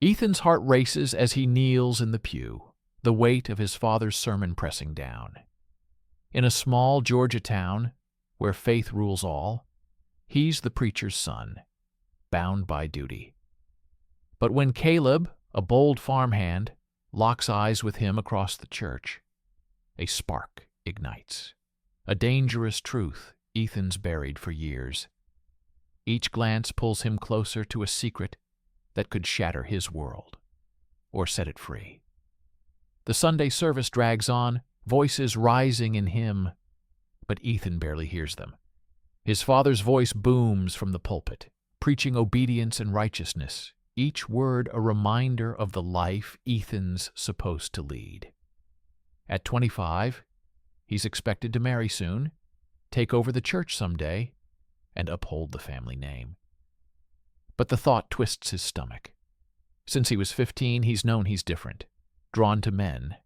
Ethan's heart races as he kneels in the pew, the weight of his father's sermon pressing down. In a small Georgia town, where faith rules all, he's the preacher's son, bound by duty. But when Caleb, a bold farmhand, locks eyes with him across the church, a spark ignites. A dangerous truth Ethan's buried for years. Each glance pulls him closer to a secret that could shatter his world, or set it free. The Sunday service drags on, voices rising in hymn, but Ethan barely hears them. His father's voice booms from the pulpit, preaching obedience and righteousness, each word a reminder of the life Ethan's supposed to lead. At 25, he's expected to marry soon, take over the church someday, and uphold the family name. But the thought twists his stomach. Since he was 15, he's known he's different, drawn to men,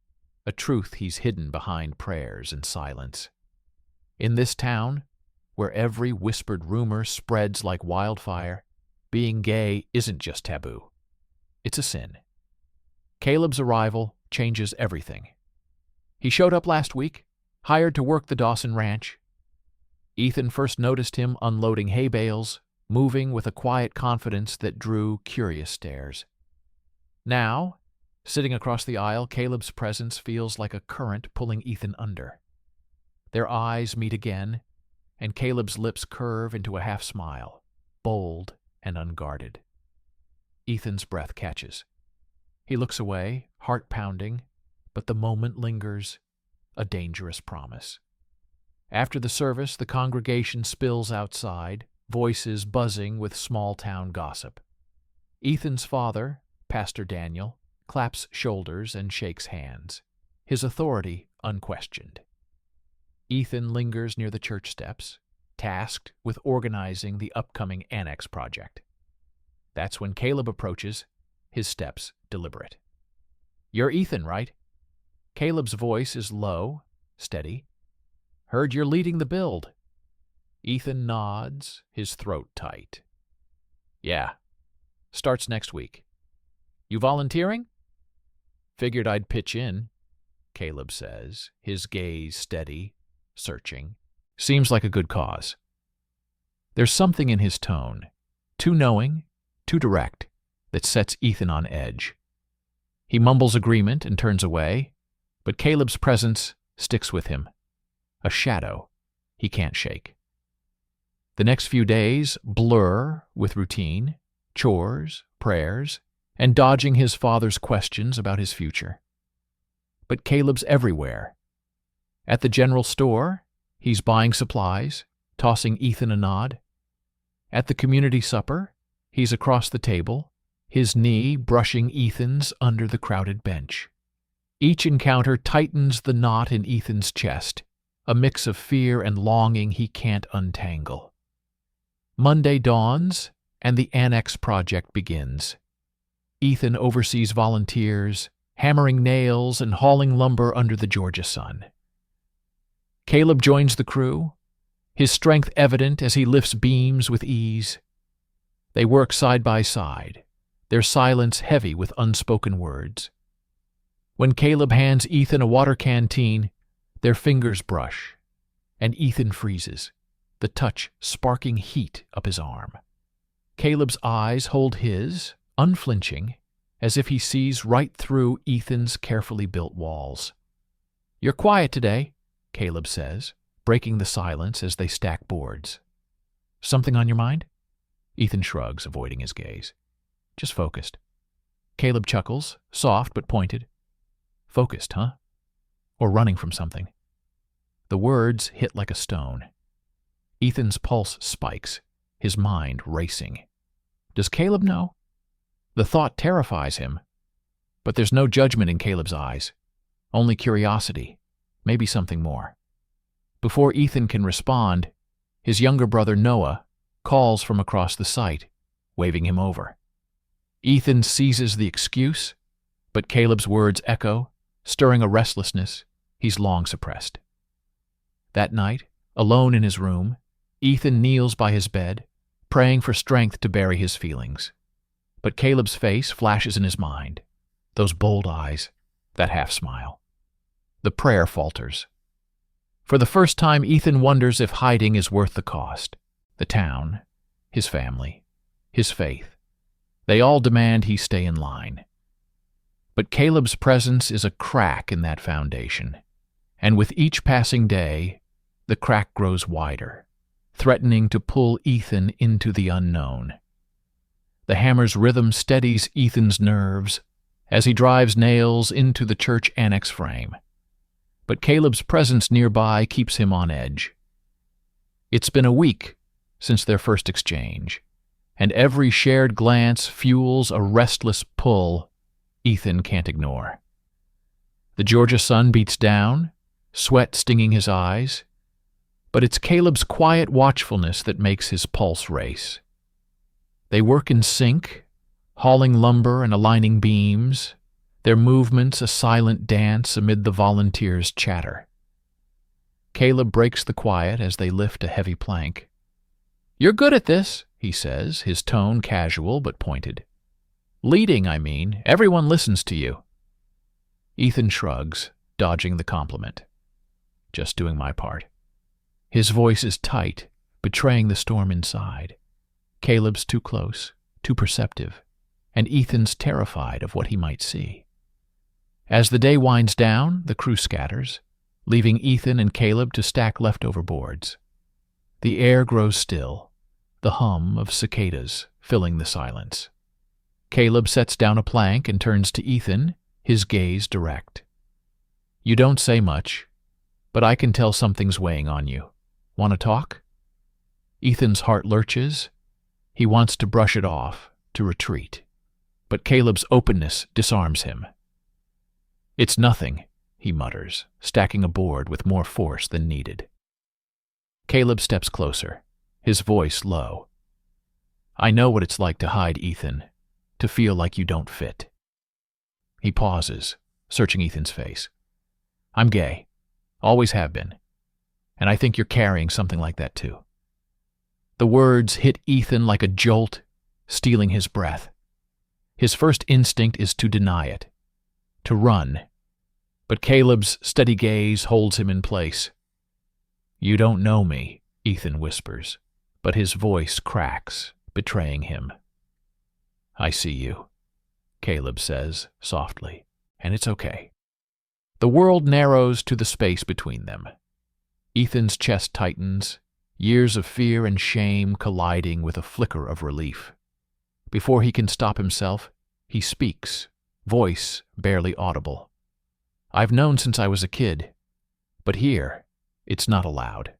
a truth he's hidden behind prayers and silence. In this town, where every whispered rumor spreads like wildfire, being gay isn't just taboo. It's a sin. Caleb's arrival changes everything. He showed up last week, hired to work the Dawson Ranch. Ethan first noticed him unloading hay bales, moving with a quiet confidence that drew curious stares. Now, sitting across the aisle, Caleb's presence feels like a current pulling Ethan under. Their eyes meet again, and Caleb's lips curve into a half-smile, bold and unguarded. Ethan's breath catches. He looks away, heart pounding, but the moment lingers, a dangerous promise. After the service, the congregation spills outside, voices buzzing with small-town gossip. Ethan's father, Pastor Daniel, claps shoulders and shakes hands, his authority unquestioned. Ethan lingers near the church steps, tasked with organizing the upcoming annex project. That's when Caleb approaches, his steps deliberate. "You're Ethan, right?" Caleb's voice is low, steady. "Heard you're leading the build." Ethan nods, his throat tight. "Yeah. Starts next week." "You volunteering?" "Figured I'd pitch in," Caleb says, his gaze steady, searching. Seems like a good cause. There's something in his tone, too knowing, too direct, that sets Ethan on edge. He mumbles agreement and turns away, but Caleb's presence sticks with him, a shadow he can't shake. The next few days blur with routine, chores, prayers, and dodging his father's questions about his future. But Caleb's everywhere. At the general store, he's buying supplies, tossing Ethan a nod. At the community supper, he's across the table, his knee brushing Ethan's under the crowded bench. Each encounter tightens the knot in Ethan's chest, a mix of fear and longing he can't untangle. Monday dawns, and the annex project begins. Ethan oversees volunteers, hammering nails and hauling lumber under the Georgia sun. Caleb joins the crew, his strength evident as he lifts beams with ease. They work side by side, their silence heavy with unspoken words. When Caleb hands Ethan a water canteen, their fingers brush, and Ethan freezes, the touch sparking heat up his arm. Caleb's eyes hold his, unflinching, as if he sees right through Ethan's carefully built walls. "You're quiet today," Caleb says, breaking the silence as they stack boards. "Something on your mind?" Ethan shrugs, avoiding his gaze. "Just focused." Caleb chuckles, soft but pointed. "Focused, huh? Or running from something?" The words hit like a stone. Ethan's pulse spikes, his mind racing. Does Caleb know? The thought terrifies him, but there's no judgment in Caleb's eyes, only curiosity, maybe something more. Before Ethan can respond, his younger brother Noah calls from across the site, waving him over. Ethan seizes the excuse, but Caleb's words echo, stirring a restlessness he's long suppressed. That night, alone in his room, Ethan kneels by his bed, praying for strength to bury his feelings. But Caleb's face flashes in his mind. Those bold eyes, that half-smile. The prayer falters. For the first time, Ethan wonders if hiding is worth the cost. The town, his family, his faith, they all demand he stay in line. But Caleb's presence is a crack in that foundation, and with each passing day, the crack grows wider, threatening to pull Ethan into the unknown. The hammer's rhythm steadies Ethan's nerves as he drives nails into the church annex frame. But Caleb's presence nearby keeps him on edge. It's been a week since their first exchange, and every shared glance fuels a restless pull Ethan can't ignore. The Georgia sun beats down, sweat stinging his eyes, but it's Caleb's quiet watchfulness that makes his pulse race. They work in sync, hauling lumber and aligning beams, their movements a silent dance amid the volunteers' chatter. Caleb breaks the quiet as they lift a heavy plank. "You're good at this," he says, his tone casual but pointed. "Leading, I mean. Everyone listens to you." Ethan shrugs, dodging the compliment. "Just doing my part." His voice is tight, betraying the storm inside. Caleb's too close, too perceptive, and Ethan's terrified of what he might see. As the day winds down, the crew scatters, leaving Ethan and Caleb to stack leftover boards. The air grows still, the hum of cicadas filling the silence. Caleb sets down a plank and turns to Ethan, his gaze direct. "You don't say much, but I can tell something's weighing on you. Want to talk?" Ethan's heart lurches. He wants to brush it off, to retreat. But Caleb's openness disarms him. "It's nothing," he mutters, stacking a board with more force than needed. Caleb steps closer, his voice low. "I know what it's like to hide, Ethan, to feel like you don't fit." He pauses, searching Ethan's face. "I'm gay. Always have been. And I think you're carrying something like that too." The words hit Ethan like a jolt, stealing his breath. His first instinct is to deny it, to run. But Caleb's steady gaze holds him in place. "You don't know me," Ethan whispers, but his voice cracks, betraying him. "I see you," Caleb says softly, "and it's okay." The world narrows to the space between them. Ethan's chest tightens, years of fear and shame colliding with a flicker of relief. Before he can stop himself, he speaks, voice barely audible. "I've known since I was a kid, but here, it's not allowed.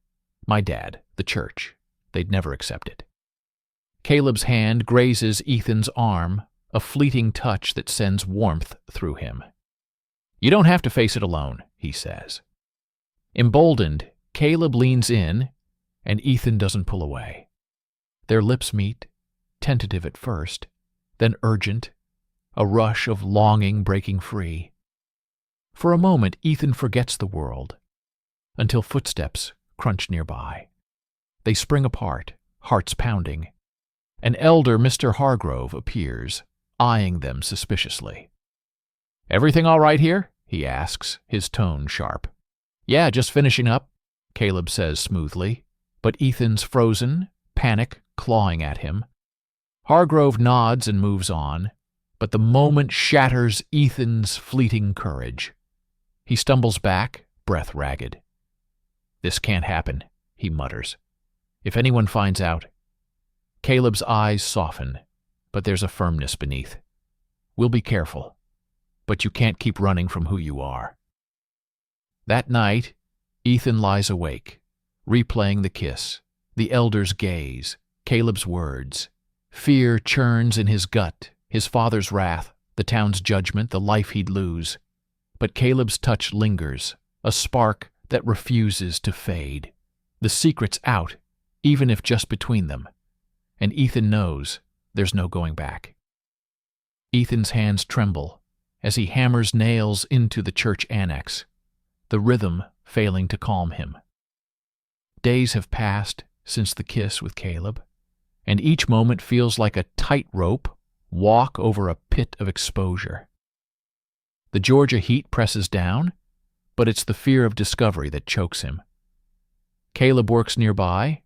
My dad, the church, they'd never accept it." Caleb's hand grazes Ethan's arm, a fleeting touch that sends warmth through him. "You don't have to face it alone," he says. Emboldened, Caleb leans in, and Ethan doesn't pull away. Their lips meet, tentative at first, then urgent, a rush of longing breaking free. For a moment, Ethan forgets the world, until footsteps crunch nearby. They spring apart, hearts pounding. An elder Mr. Hargrove appears, eyeing them suspiciously. "Everything all right here?" he asks, his tone sharp. "Yeah, just finishing up," Caleb says smoothly, but Ethan's frozen, panic clawing at him. Hargrove nods and moves on, but the moment shatters Ethan's fleeting courage. He stumbles back, breath ragged. "This can't happen," he mutters. "If anyone finds out..." Caleb's eyes soften, but there's a firmness beneath. "We'll be careful, but you can't keep running from who you are." That night, Ethan lies awake, replaying the kiss, the elder's gaze, Caleb's words. Fear churns in his gut, his father's wrath, the town's judgment, the life he'd lose. But Caleb's touch lingers, a spark that refuses to fade. The secret's out, even if just between them. And Ethan knows there's no going back. Ethan's hands tremble as he hammers nails into the church annex, the rhythm failing to calm him. Days have passed since the kiss with Caleb, and each moment feels like a tightrope walk over a pit of exposure. The Georgia heat presses down, but it's the fear of discovery that chokes him. Caleb works nearby,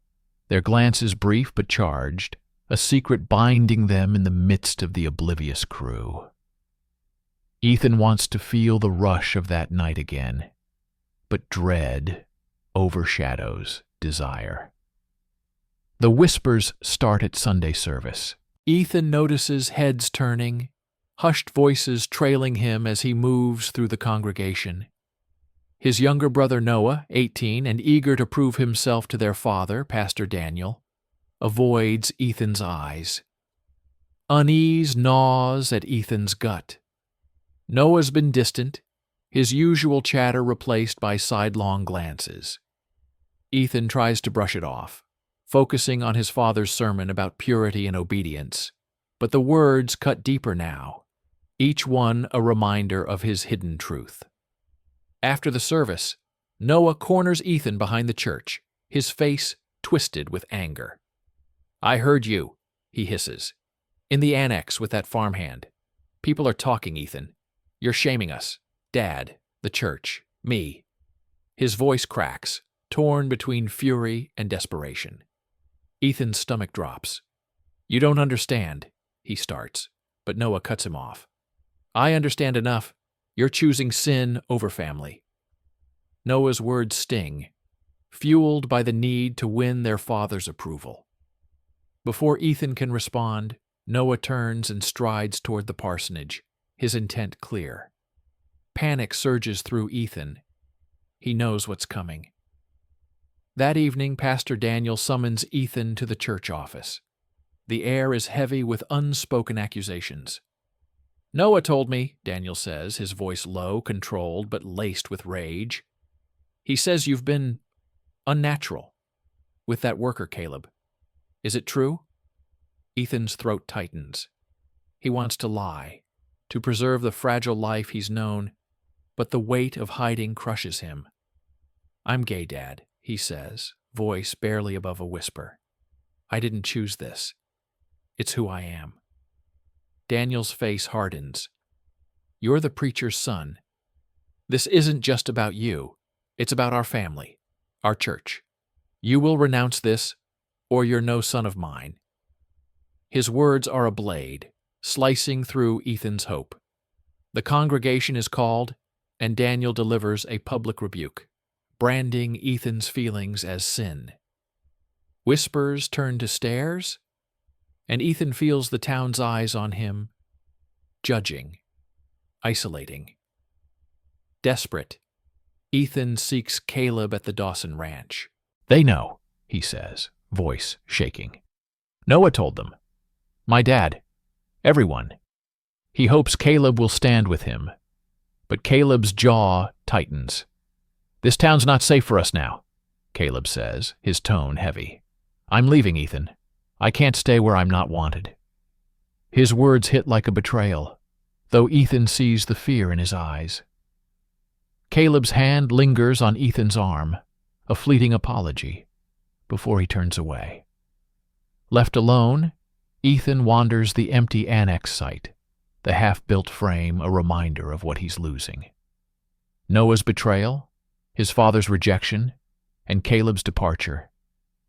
their glances brief but charged, a secret binding them in the midst of the oblivious crew. Ethan wants to feel the rush of that night again, but dread overshadows desire. The whispers start at Sunday service. Ethan notices heads turning, hushed voices trailing him as he moves through the congregation. His younger brother Noah, 18 and eager to prove himself to their father, Pastor Daniel, avoids Ethan's eyes. Unease gnaws at Ethan's gut. Noah's been distant, his usual chatter replaced by sidelong glances. Ethan tries to brush it off, focusing on his father's sermon about purity and obedience, but the words cut deeper now, each one a reminder of his hidden truth. After the service, Noah corners Ethan behind the church, his face twisted with anger. "I heard you," he hisses. "In the annex with that farmhand. People are talking, Ethan. You're shaming us. Dad, the church, me." His voice cracks, torn between fury and desperation. Ethan's stomach drops. "You don't understand," he starts, but Noah cuts him off. "I understand enough. You're choosing sin over family." Noah's words sting, fueled by the need to win their father's approval. Before Ethan can respond, Noah turns and strides toward the parsonage, his intent clear. Panic surges through Ethan. He knows what's coming. That evening, Pastor Daniel summons Ethan to the church office. The air is heavy with unspoken accusations. "Noah told me," Daniel says, his voice low, controlled, but laced with rage. "He says you've been unnatural with that worker, Caleb. Is it true?" Ethan's throat tightens. He wants to lie, to preserve the fragile life he's known, but the weight of hiding crushes him. "I'm gay, Dad," he says, voice barely above a whisper. "I didn't choose this. It's who I am." Daniel's face hardens. "You're the preacher's son. This isn't just about you. It's about our family, our church. You will renounce this, or you're no son of mine." His words are a blade, slicing through Ethan's hope. The congregation is called, and Daniel delivers a public rebuke, branding Ethan's feelings as sin. Whispers turn to stares, and Ethan feels the town's eyes on him, judging, isolating. Desperate, Ethan seeks Caleb at the Dawson Ranch. "They know," he says, voice shaking. "Noah told them. My dad. Everyone. He hopes Caleb will stand with him. But Caleb's jaw tightens. This town's not safe for us now," Caleb says, his tone heavy. "I'm leaving, Ethan. I can't stay where I'm not wanted." His words hit like a betrayal, though Ethan sees the fear in his eyes. Caleb's hand lingers on Ethan's arm, a fleeting apology, before he turns away. Left alone, Ethan wanders the empty annex site, the half-built frame a reminder of what he's losing. Noah's betrayal, his father's rejection, and Caleb's departure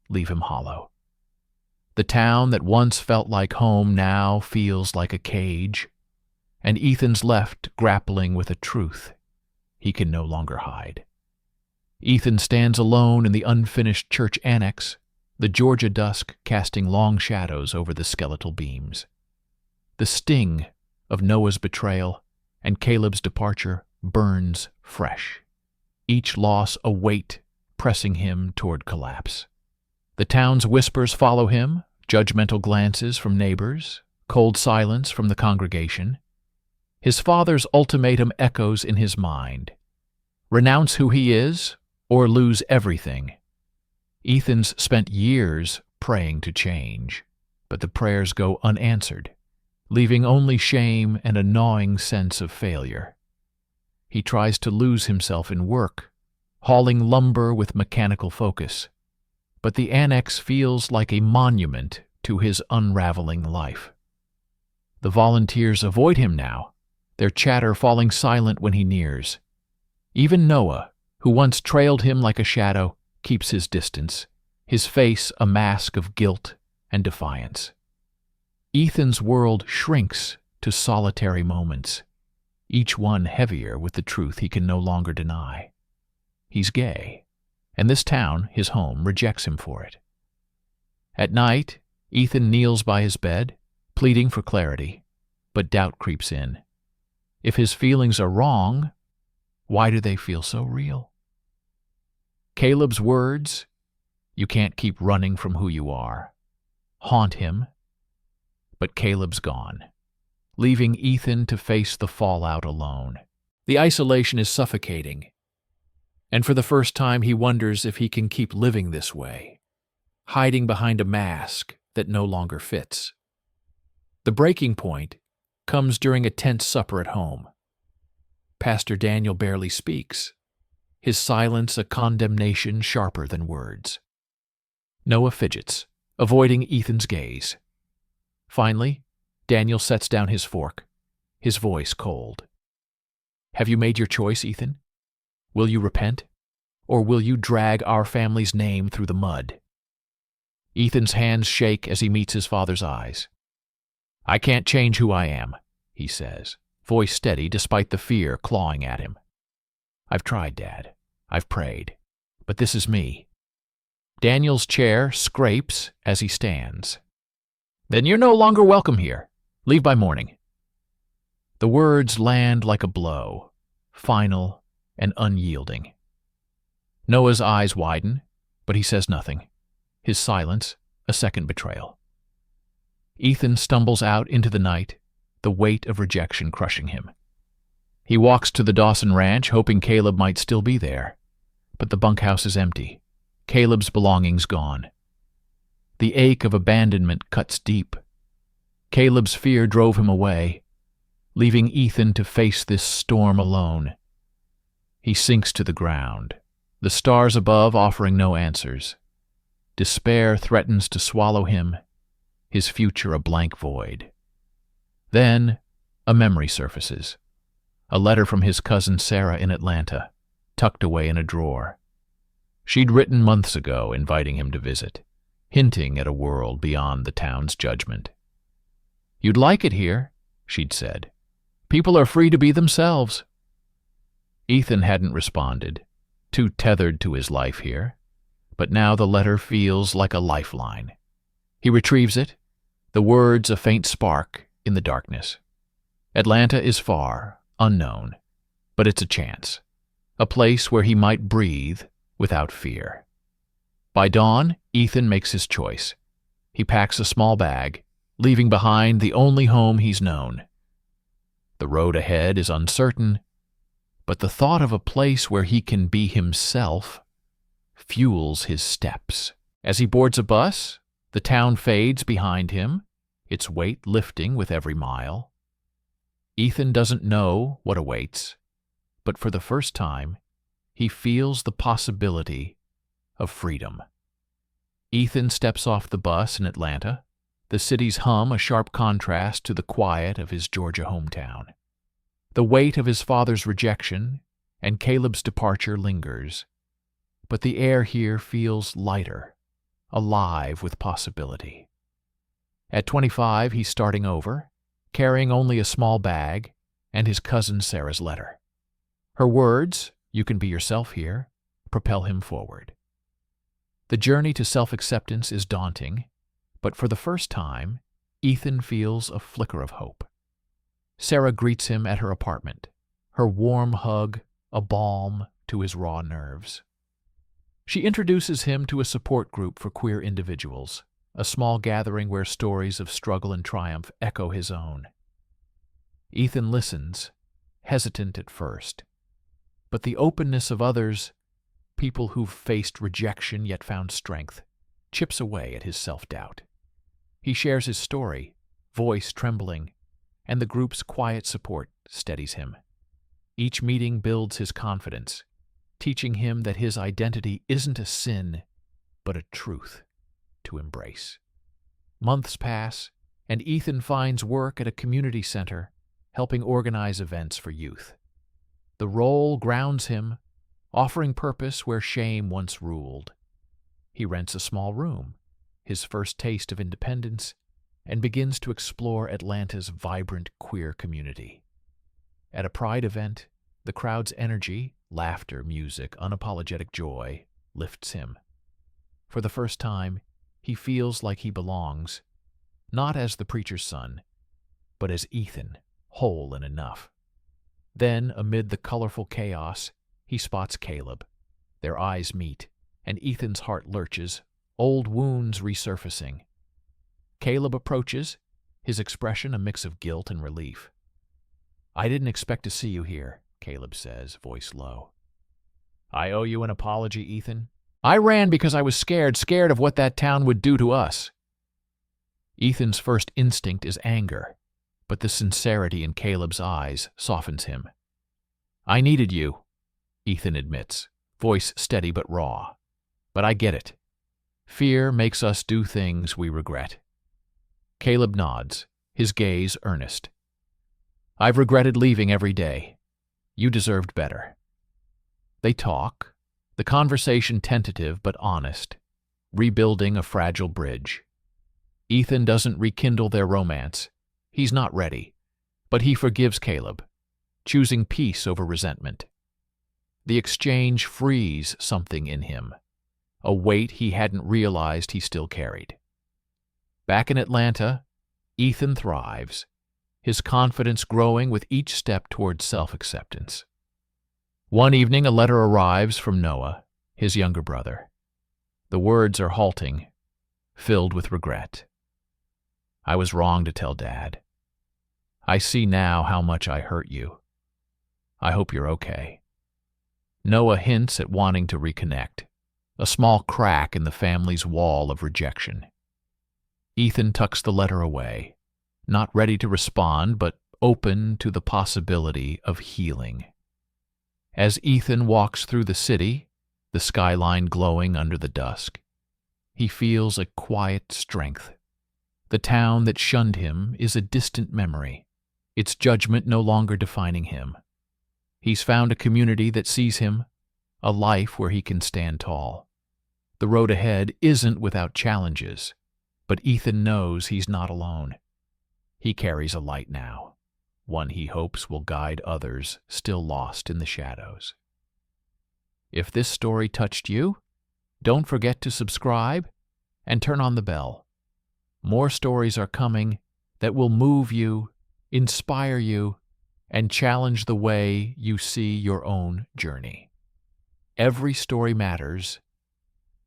leave him hollow. The town that once felt like home now feels like a cage, and Ethan's left grappling with a truth he can no longer hide. Ethan stands alone in the unfinished church annex, the Georgia dusk casting long shadows over the skeletal beams. The sting of Noah's betrayal and Caleb's departure burns fresh, each loss a weight pressing him toward collapse. The town's whispers follow him, judgmental glances from neighbors, cold silence from the congregation. His father's ultimatum echoes in his mind. Renounce who he is, or lose everything. Ethan's spent years praying to change, but the prayers go unanswered, leaving only shame and a gnawing sense of failure. He tries to lose himself in work, hauling lumber with mechanical focus, but the annex feels like a monument to his unraveling life. The volunteers avoid him now, their chatter falling silent when he nears. Even Noah, who once trailed him like a shadow, keeps his distance, his face a mask of guilt and defiance. Ethan's world shrinks to solitary moments, each one heavier with the truth he can no longer deny. He's gay, and this town, his home, rejects him for it. At night, Ethan kneels by his bed, pleading for clarity, but doubt creeps in. If his feelings are wrong, why do they feel so real? Caleb's words, "You can't keep running from who you are," haunt him, but Caleb's gone, leaving Ethan to face the fallout alone. The isolation is suffocating, and for the first time he wonders if he can keep living this way, hiding behind a mask that no longer fits. The breaking point comes during a tense supper at home. Pastor Daniel barely speaks, his silence a condemnation sharper than words. Noah fidgets, avoiding Ethan's gaze. Finally, Daniel sets down his fork, his voice cold. "Have you made your choice, Ethan? Will you repent, or will you drag our family's name through the mud?" Ethan's hands shake as he meets his father's eyes. "I can't change who I am," he says, voice steady despite the fear clawing at him. "I've tried, Dad. I've prayed. But this is me." Daniel's chair scrapes as he stands. "Then you're no longer welcome here. Leave by morning." The words land like a blow, final and unyielding. Noah's eyes widen, but he says nothing. His silence, a second betrayal. Ethan stumbles out into the night, the weight of rejection crushing him. He walks to the Dawson Ranch, hoping Caleb might still be there. But the bunkhouse is empty, Caleb's belongings gone. The ache of abandonment cuts deep. Caleb's fear drove him away, leaving Ethan to face this storm alone. He sinks to the ground, the stars above offering no answers. Despair threatens to swallow him, his future a blank void. Then, a memory surfaces. A letter from his cousin Sarah in Atlanta, tucked away in a drawer. She'd written months ago, inviting him to visit, hinting at a world beyond the town's judgment. "You'd like it here," she'd said. "People are free to be themselves." Ethan hadn't responded, too tethered to his life here, but now the letter feels like a lifeline. He retrieves it, the words a faint spark in the darkness. Atlanta is far, unknown, but it's a chance, a place where he might breathe without fear. By dawn, Ethan makes his choice. He packs a small bag, leaving behind the only home he's known. The road ahead is uncertain, but the thought of a place where he can be himself fuels his steps. As he boards a bus, the town fades behind him, its weight lifting with every mile. Ethan doesn't know what awaits, but for the first time, he feels the possibility of freedom. Ethan steps off the bus in Atlanta, the city's hum a sharp contrast to the quiet of his Georgia hometown. The weight of his father's rejection and Caleb's departure lingers, but the air here feels lighter, alive with possibility. At 25, he's starting over, carrying only a small bag and his cousin Sarah's letter. Her words, "You can be yourself here," propel him forward. The journey to self-acceptance is daunting, but for the first time, Ethan feels a flicker of hope. Sarah greets him at her apartment, her warm hug a balm to his raw nerves. She introduces him to a support group for queer individuals, a small gathering where stories of struggle and triumph echo his own. Ethan listens, hesitant at first, but the openness of others, people who've faced rejection yet found strength, chips away at his self-doubt. He shares his story, voice trembling, and the group's quiet support steadies him. Each meeting builds his confidence, teaching him that his identity isn't a sin, but a truth to embrace. Months pass, and Ethan finds work at a community center, helping organize events for youth. The role grounds him, offering purpose where shame once ruled. He rents a small room, his first taste of independence, and begins to explore Atlanta's vibrant queer community. At a pride event, the crowd's energy, laughter, music, unapologetic joy, lifts him. For the first time, he feels like he belongs, not as the preacher's son, but as Ethan, whole and enough. Then, amid the colorful chaos, he spots Caleb. Their eyes meet, and Ethan's heart lurches, old wounds resurfacing. Caleb approaches, his expression a mix of guilt and relief. "I didn't expect to see you here," Caleb says, voice low. "I owe you an apology, Ethan. I ran because I was scared of what that town would do to us." Ethan's first instinct is anger, but the sincerity in Caleb's eyes softens him. "I needed you," Ethan admits, voice steady but raw. "But I get it. Fear makes us do things we regret." Caleb nods, his gaze earnest. "I've regretted leaving every day. You deserved better." They talk, the conversation tentative but honest, rebuilding a fragile bridge. Ethan doesn't rekindle their romance. He's not ready, but he forgives Caleb, choosing peace over resentment. The exchange frees something in him, a weight he hadn't realized he still carried. Back in Atlanta, Ethan thrives, his confidence growing with each step towards self-acceptance. One evening, a letter arrives from Noah, his younger brother. The words are halting, filled with regret. "I was wrong to tell Dad. I see now how much I hurt you. I hope you're okay." Noah hints at wanting to reconnect, a small crack in the family's wall of rejection. Ethan tucks the letter away, not ready to respond, but open to the possibility of healing. As Ethan walks through the city, the skyline glowing under the dusk, he feels a quiet strength. The town that shunned him is a distant memory, its judgment no longer defining him. He's found a community that sees him, a life where he can stand tall. The road ahead isn't without challenges, but Ethan knows he's not alone. He carries a light now, one he hopes will guide others still lost in the shadows. If this story touched you, don't forget to subscribe and turn on the bell. More stories are coming that will move you, inspire you, and challenge the way you see your own journey. Every story matters,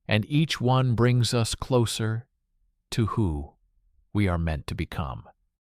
and each one brings us closer to who we are meant to become.